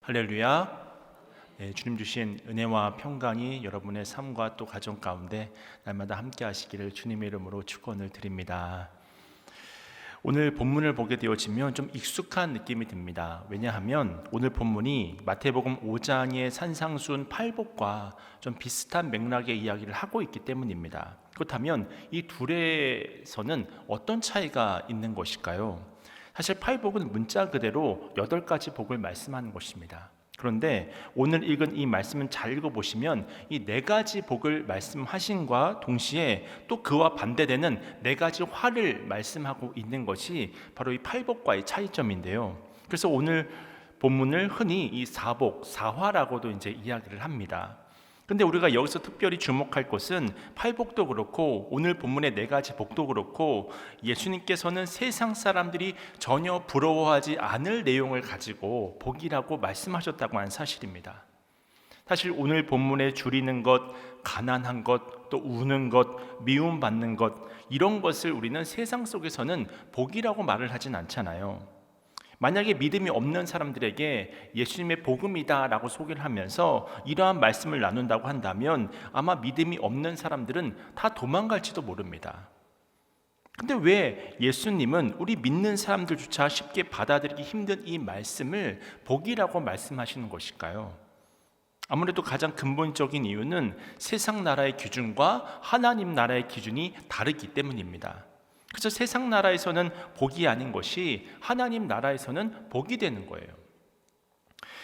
할렐루야. 네, 주님 주신 은혜와 평강이 여러분의 삶과 또 가정 가운데 날마다 함께 하시기를 주님의 이름으로 축원을 드립니다. 오늘 본문을 보게 되어지면 좀 익숙한 느낌이 듭니다. 왜냐하면 오늘 본문이 마태복음 5장의 산상수훈 팔복과 좀 비슷한 맥락의 이야기를 하고 있기 때문입니다. 그렇다면 이 둘에서는 어떤 차이가 있는 것일까요? 사실 팔복은 문자 그대로 8가지 복을 말씀하는 것입니다. 그런데 오늘 읽은 이 말씀은 잘 읽어보시면 이 4가지 복을 말씀하신과 동시에 또 그와 반대되는 4가지 화를 말씀하고 있는 것이 바로 이 팔복과의 차이점인데요. 그래서 오늘 본문을 흔히 이 사복, 사화라고도 이제 이야기를 합니다. 근데 우리가 여기서 특별히 주목할 것은 팔복도 그렇고 오늘 본문의 4가지 복도 그렇고 예수님께서는 세상 사람들이 전혀 부러워하지 않을 내용을 가지고 복이라고 말씀하셨다고 하는 사실입니다. 사실 오늘 본문에 줄이는 것, 가난한 것, 또 우는 것, 미움받는 것 이런 것을 우리는 세상 속에서는 복이라고 말을 하진 않잖아요. 만약에 믿음이 없는 사람들에게 예수님의 복음이다 라고 소개를 하면서 이러한 말씀을 나눈다고 한다면 아마 믿음이 없는 사람들은 다 도망갈지도 모릅니다. 근데 왜 예수님은 우리 믿는 사람들조차 쉽게 받아들이기 힘든 이 말씀을 복이라고 말씀하시는 것일까요? 아무래도 가장 근본적인 이유는 세상 나라의 기준과 하나님 나라의 기준이 다르기 때문입니다. 그래서 세상 나라에서는 복이 아닌 것이 하나님 나라에서는 복이 되는 거예요.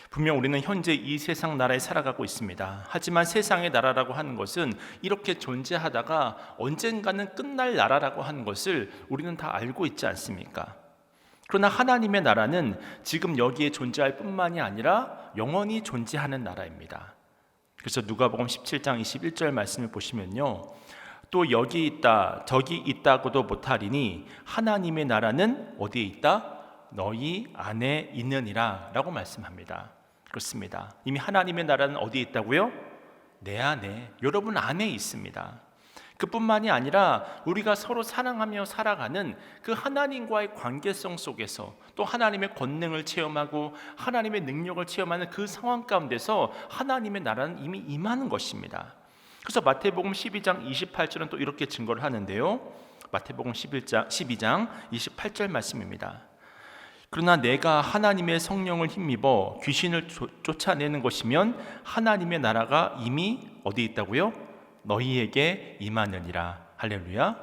분명 우리는 현재 이 세상 나라에 살아가고 있습니다. 하지만 세상의 나라라고 하는 것은 이렇게 존재하다가 언젠가는 끝날 나라라고 하는 것을 우리는 다 알고 있지 않습니까? 그러나 하나님의 나라는 지금 여기에 존재할 뿐만이 아니라 영원히 존재하는 나라입니다. 그래서 누가복음 17장 21절 말씀을 보시면요, 또 여기 있다 저기 있다고도 못하리니 하나님의 나라는 어디에 있다? 너희 안에 있느니라 라고 말씀합니다. 그렇습니다. 이미 하나님의 나라는 어디에 있다고요? 내 안에, 여러분 안에 있습니다. 그뿐만이 아니라 우리가 서로 사랑하며 살아가는 그 하나님과의 관계성 속에서 또 하나님의 권능을 체험하고 하나님의 능력을 체험하는 그 상황 가운데서 하나님의 나라는 이미 임하는 것입니다. 그래서 마태복음 12장 28절은 또 이렇게 증거를 하는데요. 마태복음 12장 28절 말씀입니다. 그러나 내가 하나님의 성령을 힘입어 귀신을 쫓아내는 것이면 하나님의 나라가 이미 어디 있다고요? 너희에게 임하느니라. 할렐루야.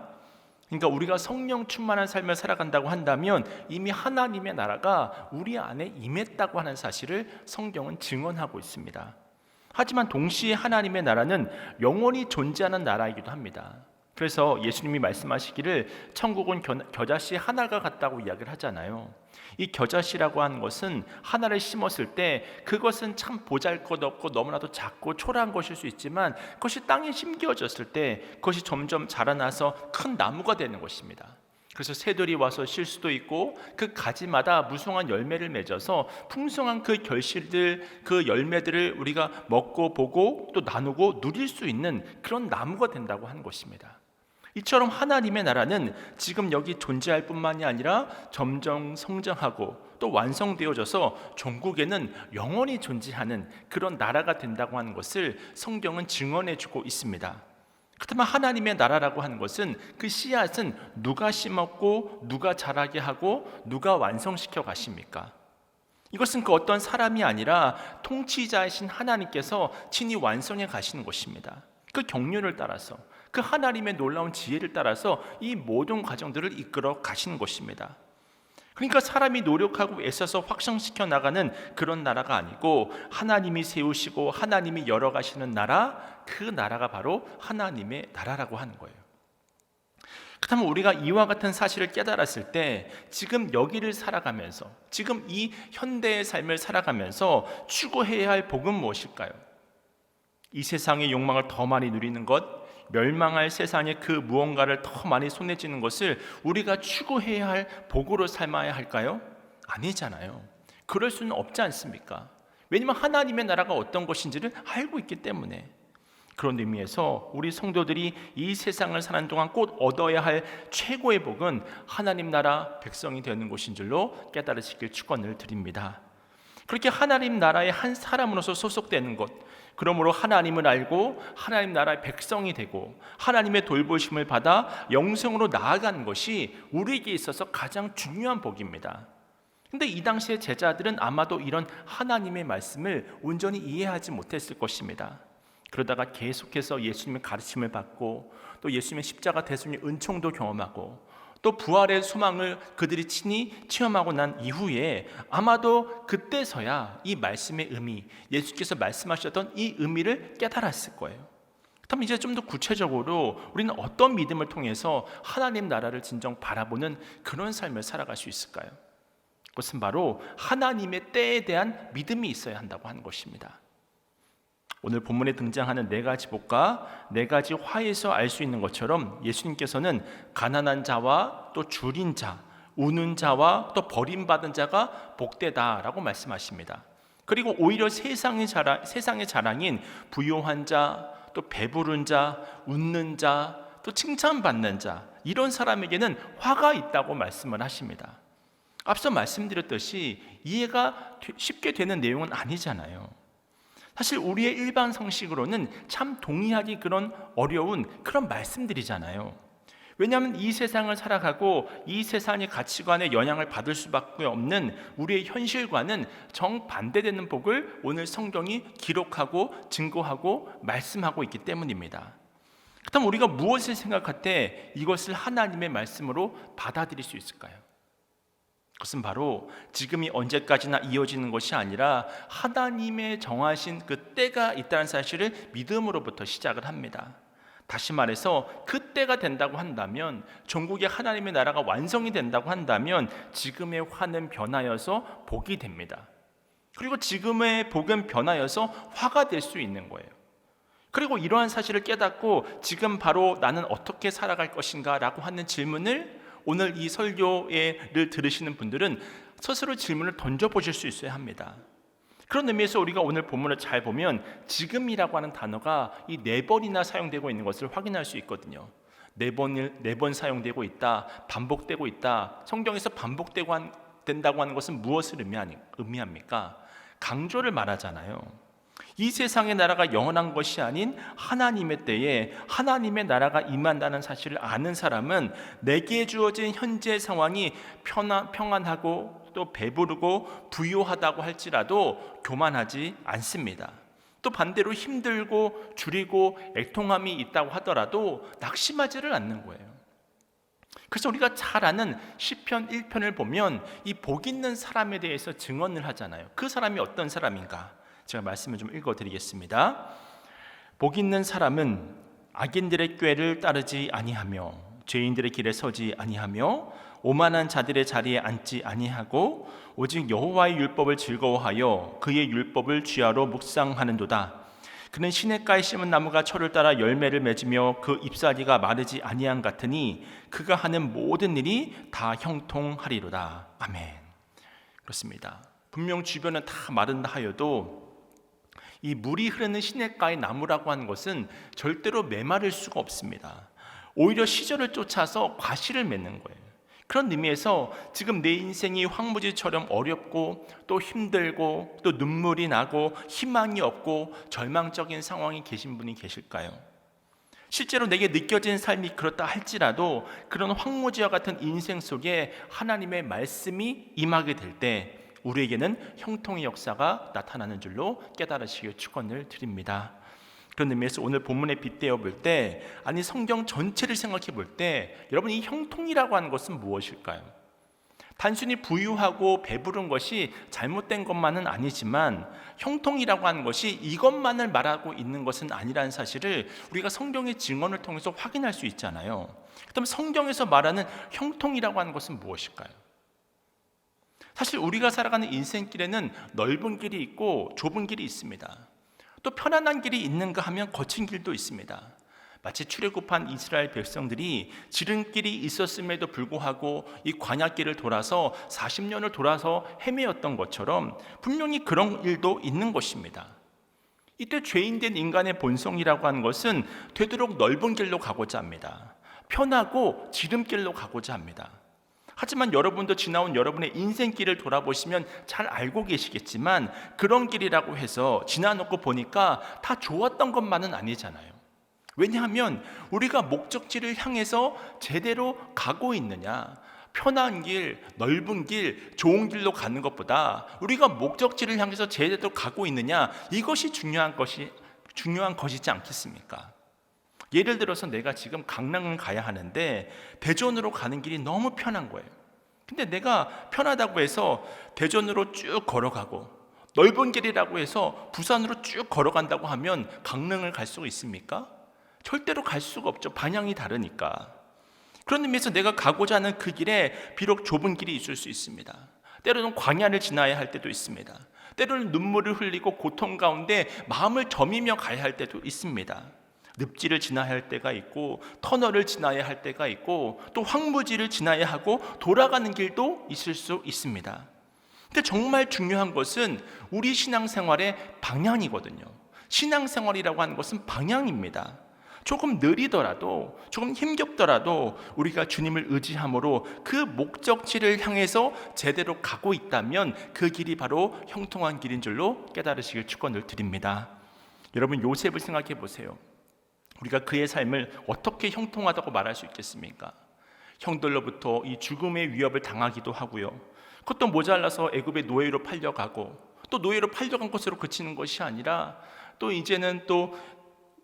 그러니까 우리가 성령 충만한 삶을 살아간다고 한다면 이미 하나님의 나라가 우리 안에 임했다고 하는 사실을 성경은 증언하고 있습니다. 하지만 동시에 하나님의 나라는 영원히 존재하는 나라이기도 합니다. 그래서 예수님이 말씀하시기를 천국은 겨자씨 하나가 같다고 이야기를 하잖아요. 이 겨자씨라고 하는 것은 하나를 심었을 때 그것은 참 보잘것없고 너무나도 작고 초라한 것일 수 있지만 그것이 땅에 심겨졌을 때 그것이 점점 자라나서 큰 나무가 되는 것입니다. 그래서 새들이 와서 쉴 수도 있고 그 가지마다 무성한 열매를 맺어서 풍성한 그 결실들, 그 열매들을 우리가 먹고 보고 또 나누고 누릴 수 있는 그런 나무가 된다고 하는 것입니다. 이처럼 하나님의 나라는 지금 여기 존재할 뿐만이 아니라 점점 성장하고 또 완성되어져서 종국에는 영원히 존재하는 그런 나라가 된다고 하는 것을 성경은 증언해주고 있습니다. 그렇다면 하나님의 나라라고 하는 것은 그 씨앗은 누가 심었고 누가 자라게 하고 누가 완성시켜 가십니까? 이것은 그 어떤 사람이 아니라 통치자이신 하나님께서 친히 완성해 가시는 것입니다. 그 경륜을 따라서 그 하나님의 놀라운 지혜를 따라서 이 모든 과정들을 이끌어 가시는 것입니다. 그러니까 사람이 노력하고 애써서 확장시켜 나가는 그런 나라가 아니고 하나님이 세우시고 하나님이 열어가시는 나라, 그 나라가 바로 하나님의 나라라고 하는 거예요. 그렇다면 우리가 이와 같은 사실을 깨달았을 때 지금 여기를 살아가면서 지금 이 현대의 삶을 살아가면서 추구해야 할 복은 무엇일까요? 이 세상의 욕망을 더 많이 누리는 것, 멸망할 세상의 그 무언가를 더 많이 손에 쥐는 것을 우리가 추구해야 할 복으로 삼아야 할까요? 아니잖아요. 그럴 수는 없지 않습니까? 왜냐하면 하나님의 나라가 어떤 것인지를 알고 있기 때문에. 그런 의미에서 우리 성도들이 이 세상을 사는 동안 꼭 얻어야 할 최고의 복은 하나님 나라 백성이 되는 것인 줄로 깨달으시길 축원을 드립니다. 그렇게 하나님 나라의 한 사람으로서 소속되는 것, 그러므로 하나님을 알고 하나님 나라의 백성이 되고 하나님의 돌보심을 받아 영생으로 나아가는 것이 우리에게 있어서 가장 중요한 복입니다. 근데 이 당시의 제자들은 아마도 이런 하나님의 말씀을 온전히 이해하지 못했을 것입니다. 그러다가 계속해서 예수님의 가르침을 받고 또 예수님의 십자가 대속의 은총도 경험하고 또 부활의 소망을 그들이 친히 체험하고 난 이후에 아마도 그때서야 이 말씀의 의미, 예수께서 말씀하셨던 이 의미를 깨달았을 거예요. 그렇다면 이제 좀 더 구체적으로 우리는 어떤 믿음을 통해서 하나님 나라를 진정 바라보는 그런 삶을 살아갈 수 있을까요? 그것은 바로 하나님의 때에 대한 믿음이 있어야 한다고 하는 것입니다. 오늘 본문에 등장하는 네 가지 복과 네 가지 화에서 알 수 있는 것처럼 예수님께서는 가난한 자와 또 줄인 자, 우는 자와 또 버림받은 자가 복되다라고 말씀하십니다. 그리고 오히려 세상의 자랑인 부요한 자, 또 배부른 자, 웃는 자, 또 칭찬받는 자, 이런 사람에게는 화가 있다고 말씀을 하십니다. 앞서 말씀드렸듯이 이해가 쉽게 되는 내용은 아니잖아요. 사실 우리의 일반 상식으로는 참 동의하기 그런 어려운 그런 말씀들이잖아요. 왜냐하면 이 세상을 살아가고 이 세상의 가치관에 영향을 받을 수밖에 없는 우리의 현실과는 정반대되는 복을 오늘 성경이 기록하고 증거하고 말씀하고 있기 때문입니다. 그렇다면 우리가 무엇을 생각할 때 이것을 하나님의 말씀으로 받아들일 수 있을까요? 그것은 바로 지금이 언제까지나 이어지는 것이 아니라 하나님의 정하신 그 때가 있다는 사실을 믿음으로부터 시작을 합니다. 다시 말해서 그 때가 된다고 한다면, 전국에 하나님의 나라가 완성이 된다고 한다면 지금의 화는 변하여서 복이 됩니다. 그리고 지금의 복은 변하여서 화가 될 수 있는 거예요. 그리고 이러한 사실을 깨닫고 지금 바로 나는 어떻게 살아갈 것인가 라고 하는 질문을 오늘 이 설교를 들으시는 분들은 스스로 질문을 던져보실 수 있어야 합니다. 그런 의미에서 우리가 오늘 본문을 잘 보면 지금이라고 하는 단어가 이 4번이나 사용되고 있는 것을 확인할 수 있거든요. 4번 사용되고 있다, 반복되고 있다. 성경에서 된다고 하는 것은 무엇을 의미합니까? 강조를 말하잖아요. 이 세상의 나라가 영원한 것이 아닌 하나님의 때에 하나님의 나라가 임한다는 사실을 아는 사람은 내게 주어진 현재 상황이 평안하고 또 배부르고 부유하다고 할지라도 교만하지 않습니다. 또 반대로 힘들고 줄이고 애통함이 있다고 하더라도 낙심하지를 않는 거예요. 그래서 우리가 잘 아는 시편 1편을 보면 이 복 있는 사람에 대해서 증언을 하잖아요. 그 사람이 어떤 사람인가? 제가 말씀을 좀 읽어드리겠습니다. 복 있는 사람은 악인들의 꾀를 따르지 아니하며 죄인들의 길에 서지 아니하며 오만한 자들의 자리에 앉지 아니하고 오직 여호와의 율법을 즐거워하여 그의 율법을 주야로 묵상하는도다. 그는 시냇가에 심은 나무가 철을 따라 열매를 맺으며 그 잎사귀가 마르지 아니한 같으니 그가 하는 모든 일이 다 형통하리로다. 아멘. 그렇습니다. 분명 주변은 다 마른다 하여도 이 물이 흐르는 시냇가의 나무라고 하는 것은 절대로 메마를 수가 없습니다. 오히려 시절을 쫓아서 과실을 맺는 거예요. 그런 의미에서 지금 내 인생이 황무지처럼 어렵고 또 힘들고 또 눈물이 나고 희망이 없고 절망적인 상황에 계신 분이 계실까요? 실제로 내게 느껴진 삶이 그렇다 할지라도 그런 황무지와 같은 인생 속에 하나님의 말씀이 임하게 될 때 우리에게는 형통의 역사가 나타나는 줄로 깨달으시길 축원을 드립니다. 그런 의미에서 오늘 본문에 빗대어 볼 때, 아니 성경 전체를 생각해 볼 때 여러분 이 형통이라고 하는 것은 무엇일까요? 단순히 부유하고 배부른 것이 잘못된 것만은 아니지만 형통이라고 하는 것이 이것만을 말하고 있는 것은 아니라는 사실을 우리가 성경의 증언을 통해서 확인할 수 있잖아요. 그렇다면 성경에서 말하는 형통이라고 하는 것은 무엇일까요? 사실 우리가 살아가는 인생길에는 넓은 길이 있고 좁은 길이 있습니다. 또 편안한 길이 있는가 하면 거친 길도 있습니다. 마치 출애굽한 이스라엘 백성들이 지름길이 있었음에도 불구하고 이 광야길을 돌아서 40년을 돌아서 헤매었던 것처럼 분명히 그런 일도 있는 것입니다. 이때 죄인된 인간의 본성이라고 하는 것은 되도록 넓은 길로 가고자 합니다. 편하고 지름길로 가고자 합니다. 하지만 여러분도 지나온 여러분의 인생길을 돌아보시면 잘 알고 계시겠지만 그런 길이라고 해서 지나놓고 보니까 다 좋았던 것만은 아니잖아요. 왜냐하면 우리가 목적지를 향해서 제대로 가고 있느냐, 편한 길, 넓은 길, 좋은 길로 가는 것보다 우리가 목적지를 향해서 제대로 가고 있느냐, 이것이 중요한 것이지 않겠습니까? 예를 들어서 내가 지금 강릉을 가야 하는데 대전으로 가는 길이 너무 편한 거예요. 근데 내가 편하다고 해서 대전으로 쭉 걸어가고 넓은 길이라고 해서 부산으로 쭉 걸어간다고 하면 강릉을 갈 수가 있습니까? 절대로 갈 수가 없죠. 방향이 다르니까. 그런 의미에서 내가 가고자 하는 그 길에 비록 좁은 길이 있을 수 있습니다. 때로는 광야를 지나야 할 때도 있습니다. 때로는 눈물을 흘리고 고통 가운데 마음을 저미며 가야 할 때도 있습니다. 늪지를 지나야 할 때가 있고 터널을 지나야 할 때가 있고 또 황무지를 지나야 하고 돌아가는 길도 있을 수 있습니다. 근데 정말 중요한 것은 우리 신앙생활의 방향이거든요. 신앙생활이라고 하는 것은 방향입니다. 조금 느리더라도 조금 힘겹더라도 우리가 주님을 의지함으로 그 목적지를 향해서 제대로 가고 있다면 그 길이 바로 형통한 길인 줄로 깨달으시길 축원을 드립니다. 여러분, 요셉을 생각해 보세요. 우리가 그의 삶을 어떻게 형통하다고 말할 수 있겠습니까? 형들로부터 이 죽음의 위협을 당하기도 하고요. 그것도 모자라서 애굽의 노예로 팔려가고 또 노예로 팔려간 것으로 그치는 것이 아니라 또 이제는 또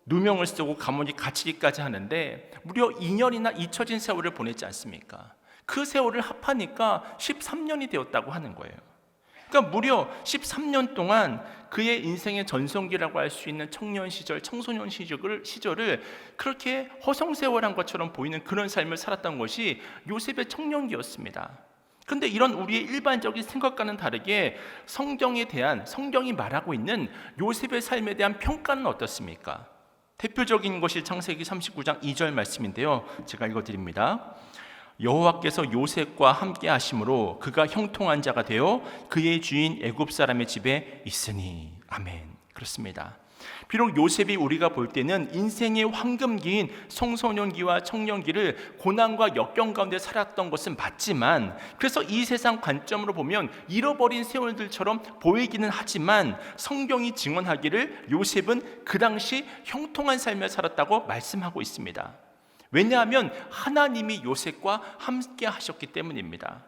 누명을 쓰고 감옥에 갇히기까지 하는데 무려 2년이나 잊혀진 세월을 보냈지 않습니까? 그 세월을 합하니까 13년이 되었다고 하는 거예요. 그러니까 무려 13년 동안 그의 인생의 전성기라고 할 수 있는 청년 시절, 청소년 시절을 그렇게 허송세월한 것처럼 보이는 그런 삶을 살았던 것이 요셉의 청년기였습니다. 그런데 이런 우리의 일반적인 생각과는 다르게 성경이 말하고 있는 요셉의 삶에 대한 평가는 어떻습니까? 대표적인 것이 창세기 39장 2절 말씀인데요, 제가 읽어드립니다. 여호와께서 요셉과 함께 하심으로 그가 형통한 자가 되어 그의 주인 애굽 사람의 집에 있으니. 아멘. 그렇습니다. 비록 요셉이 우리가 볼 때는 인생의 황금기인 청소년기와 청년기를 고난과 역경 가운데 살았던 것은 맞지만, 그래서 이 세상 관점으로 보면 잃어버린 세월들처럼 보이기는 하지만 성경이 증언하기를 요셉은 그 당시 형통한 삶을 살았다고 말씀하고 있습니다. 왜냐하면 하나님이 요셉과 함께 하셨기 때문입니다.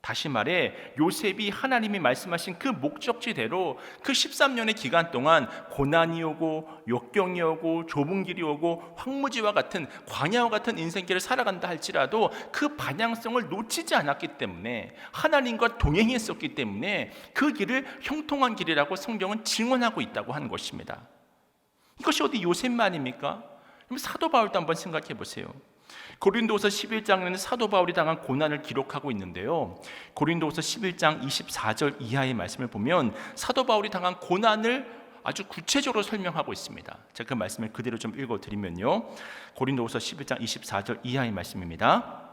다시 말해 요셉이 하나님이 말씀하신 그 목적지대로 그 13년의 기간 동안 고난이 오고 역경이 오고 좁은 길이 오고 황무지와 같은 광야와 같은 인생길을 살아간다 할지라도 그 방향성을 놓치지 않았기 때문에, 하나님과 동행했었기 때문에 그 길을 형통한 길이라고 성경은 증언하고 있다고 하는 것입니다. 이것이 어디 요셉만입니까? 사도 바울도 한번 생각해 보세요. 고린도후서 11장에는 사도 바울이 당한 고난을 기록하고 있는데요, 고린도후서 11장 24절 이하의 말씀을 보면 사도 바울이 당한 고난을 아주 구체적으로 설명하고 있습니다. 제가 그 말씀을 그대로 좀 읽어드리면요, 고린도후서 11장 24절 이하의 말씀입니다.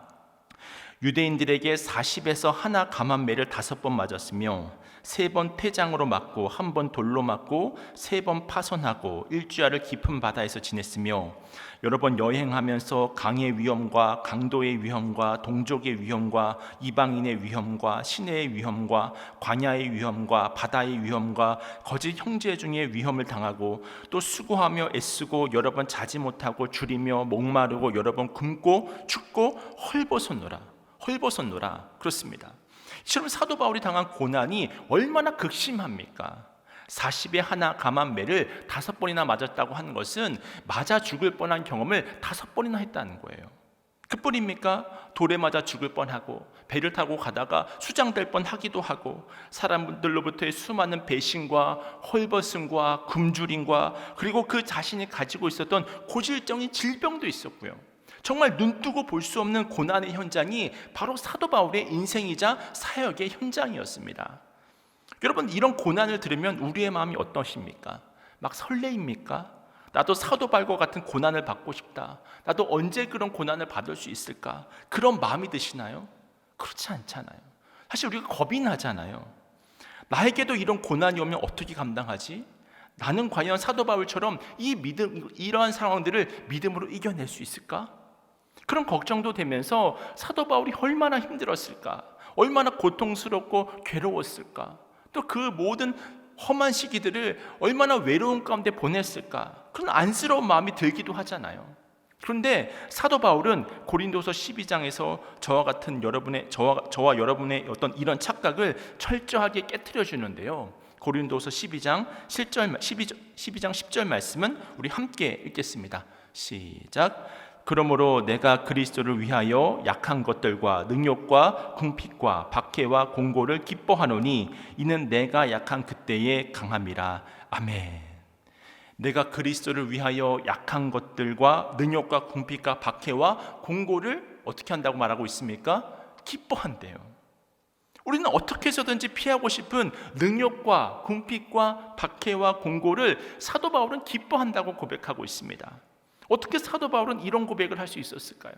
유대인들에게 40에서 하나 감한 매를 5번 맞았으며 3번 태장으로 맞고 1번 돌로 맞고 3번 파손하고 일주야를 깊은 바다에서 지냈으며 여러 번 여행하면서 강의 위험과 강도의 위험과 동족의 위험과 이방인의 위험과 시내의 위험과 광야의 위험과 바다의 위험과 거짓 형제 중의 위험을 당하고 또 수고하며 애쓰고 여러 번 자지 못하고 줄이며 목마르고 여러 번 굶고 춥고 헐벗었노라. 그렇습니다. 이처럼 사도 바울이 당한 고난이 얼마나 극심합니까? 40에 하나 감한 매를 5번이나 맞았다고 하는 것은 맞아 죽을 뻔한 경험을 5번이나 했다는 거예요. 그뿐입니까? 돌에 맞아 죽을 뻔하고 배를 타고 가다가 수장될 뻔하기도 하고 사람들로부터의 수많은 배신과 헐벗음과 굶주림과 그리고 그 자신이 가지고 있었던 고질적인 질병도 있었고요. 정말 눈뜨고 볼 수 없는 고난의 현장이 바로 사도 바울의 인생이자 사역의 현장이었습니다. 여러분, 이런 고난을 들으면 우리의 마음이 어떠십니까? 막 설레입니까? 나도 사도 바울과 같은 고난을 받고 싶다. 나도 언제 그런 고난을 받을 수 있을까? 그런 마음이 드시나요? 그렇지 않잖아요. 사실 우리가 겁이 나잖아요. 나에게도 이런 고난이 오면 어떻게 감당하지? 나는 과연 사도 바울처럼 이러한 상황들을 믿음으로 이겨낼 수 있을까? 그런 걱정도 되면서 사도 바울이 얼마나 힘들었을까, 얼마나 고통스럽고 괴로웠을까, 또 그 모든 험한 시기들을 얼마나 외로운 가운데 보냈을까, 그런 안쓰러운 마음이 들기도 하잖아요. 그런데 사도 바울은 고린도서 12장에서 저와 여러분의 어떤 이런 착각을 철저하게 깨트려 주는데요. 고린도서 12장 10절 말씀은 우리 함께 읽겠습니다. 시작. 그러므로 내가 그리스도를 위하여 약한 것들과 능욕과 궁핍과 박해와 공고를 기뻐하노니 이는 내가 약한 그때에 강함이라. 아멘. 내가 그리스도를 위하여 약한 것들과 능욕과 궁핍과 박해와 공고를 어떻게 한다고 말하고 있습니까? 기뻐한대요. 우리는 어떻게 해서든지 피하고 싶은 능욕과 궁핍과 박해와 공고를 사도 바울은 기뻐한다고 고백하고 있습니다. 어떻게 사도 바울은 이런 고백을 할 수 있었을까요?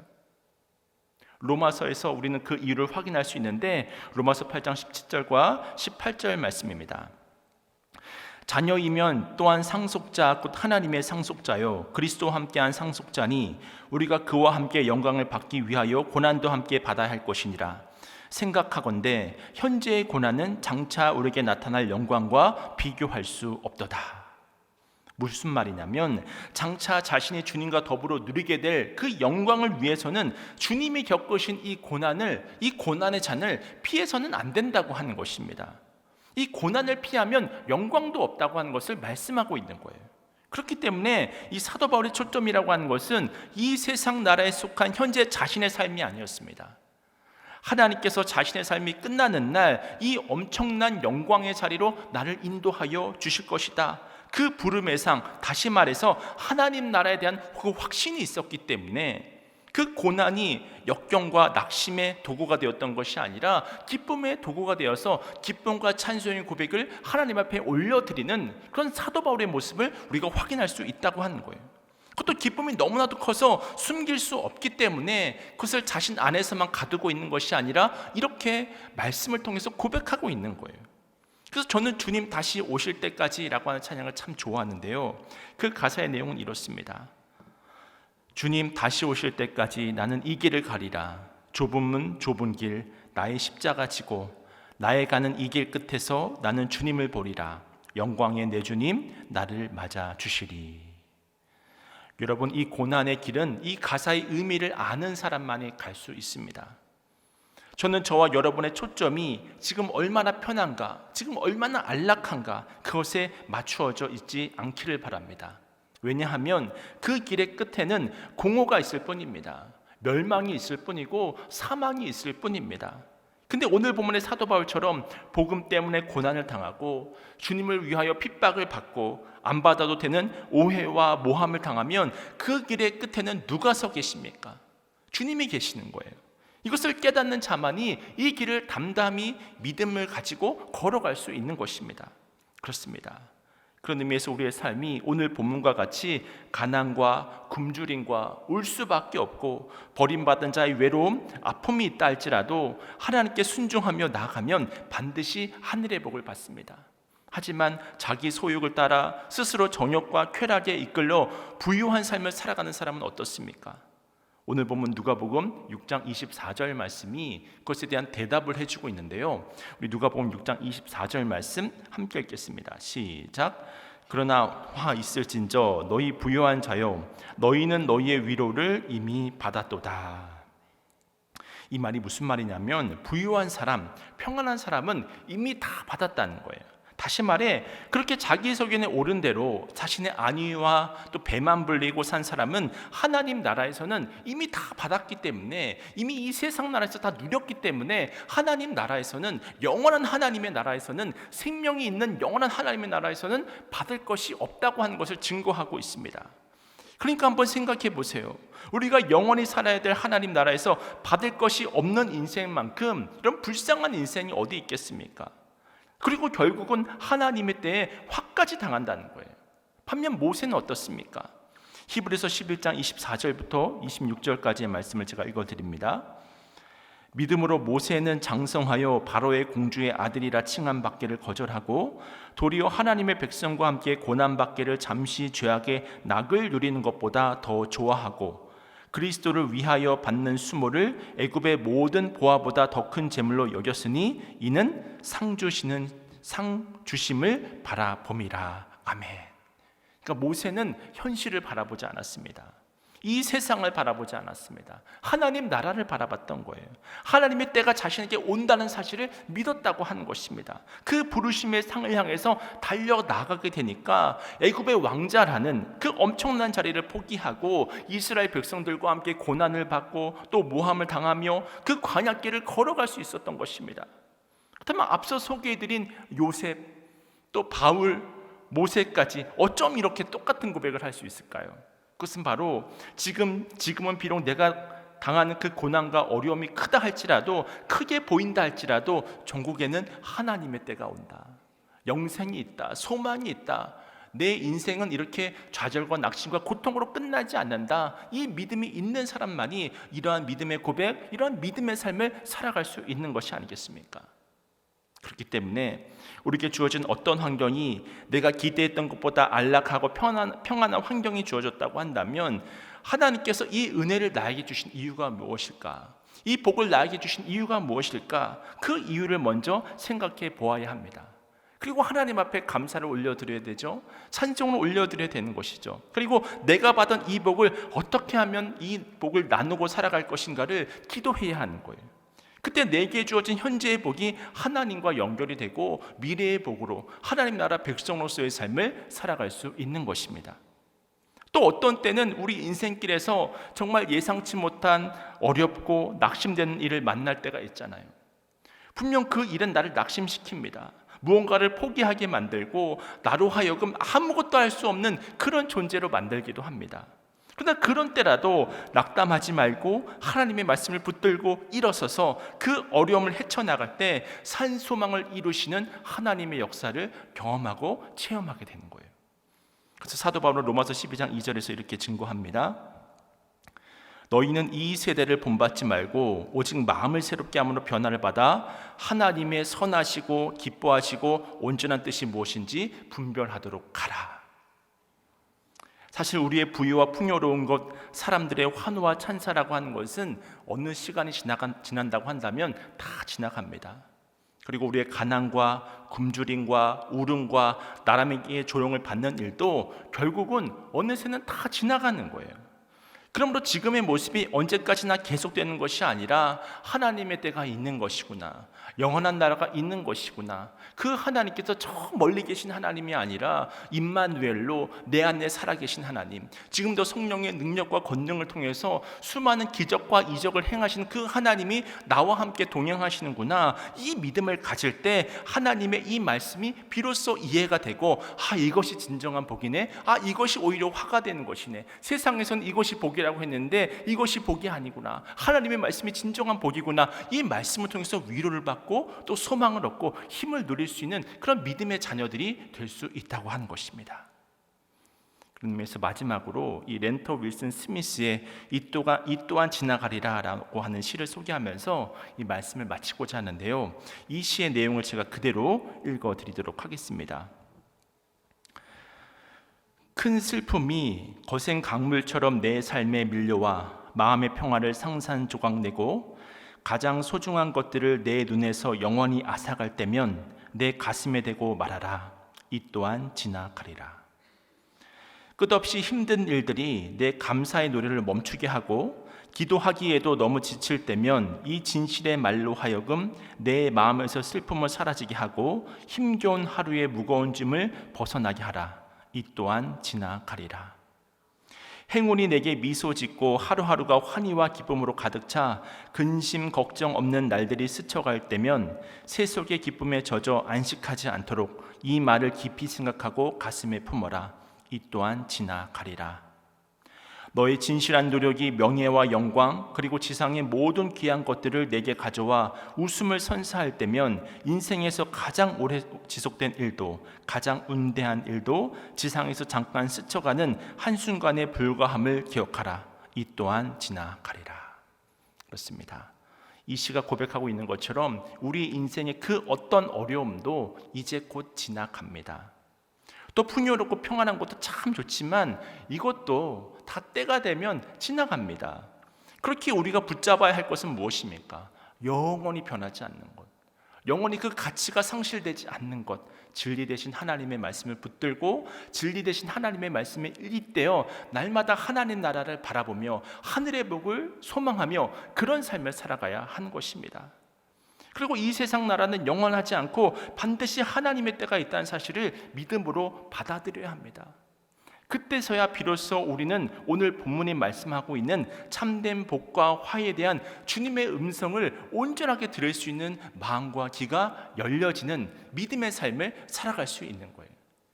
로마서에서 우리는 그 이유를 확인할 수 있는데 로마서 8장 17절과 18절 말씀입니다. 자녀이면 또한 상속자 곧 하나님의 상속자요 그리스도와 함께한 상속자니 우리가 그와 함께 영광을 받기 위하여 고난도 함께 받아야 할 것이니라. 생각하건대 현재의 고난은 장차 우리에게 나타날 영광과 비교할 수 없도다. 무슨 말이냐면 장차 자신이 주님과 더불어 누리게 될 그 영광을 위해서는 주님이 겪으신 이 고난의 잔을 피해서는 안 된다고 하는 것입니다. 이 고난을 피하면 영광도 없다고 하는 것을 말씀하고 있는 거예요. 그렇기 때문에 이 사도 바울의 초점이라고 하는 것은 이 세상 나라에 속한 현재 자신의 삶이 아니었습니다. 하나님께서 자신의 삶이 끝나는 날 이 엄청난 영광의 자리로 나를 인도하여 주실 것이다. 그 부름의 상, 다시 말해서 하나님 나라에 대한 그 확신이 있었기 때문에 그 고난이 역경과 낙심의 도구가 되었던 것이 아니라 기쁨의 도구가 되어서 기쁨과 찬송의 고백을 하나님 앞에 올려드리는 그런 사도 바울의 모습을 우리가 확인할 수 있다고 하는 거예요. 그것도 기쁨이 너무나도 커서 숨길 수 없기 때문에 그것을 자신 안에서만 가두고 있는 것이 아니라 이렇게 말씀을 통해서 고백하고 있는 거예요. 그래서 저는 주님 다시 오실 때까지라고 하는 찬양을 참 좋아하는데요. 그 가사의 내용은 이렇습니다. 주님 다시 오실 때까지 나는 이 길을 가리라. 좁은 문 좁은 길 나의 십자가 지고 나의 가는 이 길 끝에서 나는 주님을 보리라. 영광의 내 주님 나를 맞아 주시리. 여러분, 이 고난의 길은 이 가사의 의미를 아는 사람만이 갈 수 있습니다. 저는 저와 여러분의 초점이 지금 얼마나 편한가, 지금 얼마나 안락한가 그것에 맞추어져 있지 않기를 바랍니다. 왜냐하면 그 길의 끝에는 공허가 있을 뿐입니다. 멸망이 있을 뿐이고 사망이 있을 뿐입니다. 근데 오늘 본문의 사도 바울처럼 복음 때문에 고난을 당하고 주님을 위하여 핍박을 받고 안 받아도 되는 오해와 모함을 당하면 그 길의 끝에는 누가 서 계십니까? 주님이 계시는 거예요. 이것을 깨닫는 자만이 이 길을 담담히 믿음을 가지고 걸어갈 수 있는 것입니다. 그렇습니다. 그런 의미에서 우리의 삶이 오늘 본문과 같이 가난과 굶주림과 울 수밖에 없고 버림받은 자의 외로움, 아픔이 있다 할지라도 하나님께 순종하며 나아가면 반드시 하늘의 복을 받습니다. 하지만 자기 소욕을 따라 스스로 정욕과 쾌락에 이끌려 부유한 삶을 살아가는 사람은 어떻습니까? 오늘 보면 누가복음 6장 24절 말씀이 그것에 대한 대답을 해주고 있는데요. 우리 누가복음 6장 24절 말씀 함께 읽겠습니다. 시작. 그러나 화 있을진저 너희 부유한 자여 너희는 너희의 위로를 이미 받았도다. 이 말이 무슨 말이냐면 부유한 사람, 평안한 사람은 이미 다 받았다는 거예요. 다시 말해 그렇게 자기 소견에 옳은 대로 자신의 안위와 또 배만 불리고 산 사람은 하나님 나라에서는 이미 다 받았기 때문에 이미 이 세상 나라에서 다 누렸기 때문에 하나님 나라에서는 영원한 하나님의 나라에서는 생명이 있는 영원한 하나님의 나라에서는 받을 것이 없다고 하는 것을 증거하고 있습니다. 그러니까 한번 생각해 보세요. 우리가 영원히 살아야 될 하나님 나라에서 받을 것이 없는 인생만큼 이런 불쌍한 인생이 어디 있겠습니까? 그리고 결국은 하나님의 때에 화까지 당한다는 거예요. 반면 모세는 어떻습니까? 히브리서 11장 24절부터 26절까지의 말씀을 제가 읽어드립니다. 믿음으로 모세는 장성하여 바로의 공주의 아들이라 칭함받기를 거절하고 도리어 하나님의 백성과 함께 고난받기를 잠시 죄악의 낙을 누리는 것보다 더 좋아하고 그리스도를 위하여 받는 수모를 애굽의 모든 보화보다 더 큰 재물로 여겼으니 이는 상 주심을 바라봄이라. 아멘. 그러니까 모세는 현실을 바라보지 않았습니다. 이 세상을 바라보지 않았습니다. 하나님 나라를 바라봤던 거예요. 하나님의 때가 자신에게 온다는 사실을 믿었다고 하는 것입니다. 그 부르심의 상을 향해서 달려나가게 되니까 애굽의 왕자라는 그 엄청난 자리를 포기하고 이스라엘 백성들과 함께 고난을 받고 또 모함을 당하며 그 광야길을 걸어갈 수 있었던 것입니다. 그렇다면 앞서 소개해드린 요셉, 또 바울, 모세까지 어쩜 이렇게 똑같은 고백을 할 수 있을까요? 그것은 바로 지금은 비록 내가 당하는 그 고난과 어려움이 크다 할지라도, 크게 보인다 할지라도 종국에는 하나님의 때가 온다. 영생이 있다. 소망이 있다. 내 인생은 이렇게 좌절과 낙심과 고통으로 끝나지 않는다. 이 믿음이 있는 사람만이 이러한 믿음의 고백, 이러한 믿음의 삶을 살아갈 수 있는 것이 아니겠습니까? 그렇기 때문에 우리에게 주어진 어떤 환경이 내가 기대했던 것보다 안락하고 평안한 환경이 주어졌다고 한다면 하나님께서 이 은혜를 나에게 주신 이유가 무엇일까? 이 복을 나에게 주신 이유가 무엇일까? 그 이유를 먼저 생각해 보아야 합니다. 그리고 하나님 앞에 감사를 올려드려야 되죠. 찬송을 올려드려야 되는 것이죠. 그리고 내가 받은 이 복을 어떻게 하면 이 복을 나누고 살아갈 것인가를 기도해야 하는 거예요. 그때 내게 주어진 현재의 복이 하나님과 연결이 되고 미래의 복으로 하나님 나라 백성으로서의 삶을 살아갈 수 있는 것입니다. 또 어떤 때는 우리 인생길에서 정말 예상치 못한 어렵고 낙심되는 일을 만날 때가 있잖아요. 분명 그 일은 나를 낙심시킵니다. 무언가를 포기하게 만들고 나로 하여금 아무것도 할 수 없는 그런 존재로 만들기도 합니다. 그러나 그런 때라도 낙담하지 말고 하나님의 말씀을 붙들고 일어서서 그 어려움을 헤쳐나갈 때 산소망을 이루시는 하나님의 역사를 경험하고 체험하게 되는 거예요. 그래서 사도 바울은 로마서 12장 2절에서 이렇게 증거합니다. 너희는 이 세대를 본받지 말고 오직 마음을 새롭게 함으로 변화를 받아 하나님의 선하시고 기뻐하시고 온전한 뜻이 무엇인지 분별하도록 하라. 사실 우리의 부유와 풍요로운 것, 사람들의 환호와 찬사라고 하는 것은 어느 시간이 지난다고 한다면 다 지나갑니다. 그리고 우리의 가난과 굶주림과 울음과 나라에게 조롱을 받는 일도 결국은 어느새는 다 지나가는 거예요. 그러므로 지금의 모습이 언제까지나 계속되는 것이 아니라 하나님의 때가 있는 것이구나, 영원한 나라가 있는 것이구나, 그 하나님께서 저 멀리 계신 하나님이 아니라 임마누엘로 내 안에 살아계신 하나님, 지금도 성령의 능력과 권능을 통해서 수많은 기적과 이적을 행하시는 그 하나님이 나와 함께 동행하시는구나, 이 믿음을 가질 때 하나님의 이 말씀이 비로소 이해가 되고, 이것이 진정한 복이네, 이것이 오히려 화가 되는 것이네, 세상에선 이것이 복이라고 했는데 이것이 복이 아니구나, 하나님의 말씀이 진정한 복이구나, 이 말씀을 통해서 위로를 받고 또 소망을 얻고 힘을 누릴 수 있는 그런 믿음의 자녀들이 될 수 있다고 하는 것입니다. 그런 의미에서 마지막으로 이 렌터 윌슨 스미스의 이 또한 지나가리라 라고 하는 시를 소개하면서 이 말씀을 마치고자 하는데요, 이 시의 내용을 제가 그대로 읽어드리도록 하겠습니다. 큰 슬픔이 거센 강물처럼 내 삶에 밀려와 마음의 평화를 상산조각내고 가장 소중한 것들을 내 눈에서 영원히 앗아갈 때면 내 가슴에 대고 말하라. 이 또한 지나가리라. 끝없이 힘든 일들이 내 감사의 노래를 멈추게 하고 기도하기에도 너무 지칠 때면 이 진실의 말로 하여금 내 마음에서 슬픔을 사라지게 하고 힘겨운 하루의 무거운 짐을 벗어나게 하라. 이 또한 지나가리라. 행운이 내게 미소 짓고 하루하루가 환희와 기쁨으로 가득 차 근심 걱정 없는 날들이 스쳐갈 때면 세속의 기쁨에 젖어 안식하지 않도록 이 말을 깊이 생각하고 가슴에 품어라. 이 또한 지나가리라. 너의 진실한 노력이 명예와 영광 그리고 지상의 모든 귀한 것들을 내게 가져와 웃음을 선사할 때면 인생에서 가장 오래 지속된 일도 가장 운대한 일도 지상에서 잠깐 스쳐가는 한순간의 불과함을 기억하라. 이 또한 지나가리라. 그렇습니다. 이 시가 고백하고 있는 것처럼 우리 인생의 그 어떤 어려움도 이제 곧 지나갑니다. 또 풍요롭고 평안한 것도 참 좋지만 이것도 다 때가 되면 지나갑니다. 그렇게 우리가 붙잡아야 할 것은 무엇입니까? 영원히 변하지 않는 것, 영원히 그 가치가 상실되지 않는 것, 진리 되신 하나님의 말씀을 붙들고 진리 되신 하나님의 말씀에 일입되어 날마다 하나님 나라를 바라보며 하늘의 복을 소망하며 그런 삶을 살아가야 하는 것입니다. 그리고 이 세상 나라는 영원하지 않고 반드시 하나님의 때가 있다는 사실을 믿음으로 받아들여야 합니다. 그때서야 비로소 우리는 오늘 본문이 말씀하고 있는 참된 복과 화해에 대한 주님의 음성을 온전하게 들을 수 있는 마음과 귀가 열려지는 믿음의 삶을 살아갈 수 있는 거예요.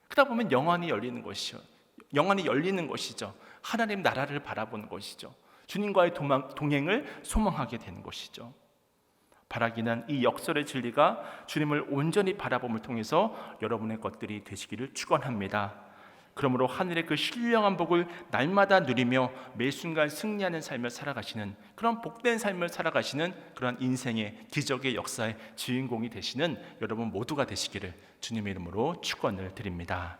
그러다 보면 영안이 열리는 것이죠. 영안이 열리는 것이죠. 하나님 나라를 바라보는 것이죠. 주님과의 동행을 소망하게 되는 것이죠. 바라기는 이 역설의 진리가 주님을 온전히 바라봄을 통해서 여러분의 것들이 되시기를 축원합니다. 그러므로 하늘의 그 신령한 복을 날마다 누리며 매 순간 승리하는 삶을 살아가시는 그런 복된 삶을 살아가시는 그런 인생의 기적의 역사의 주인공이 되시는 여러분 모두가 되시기를 주님의 이름으로 축원을 드립니다.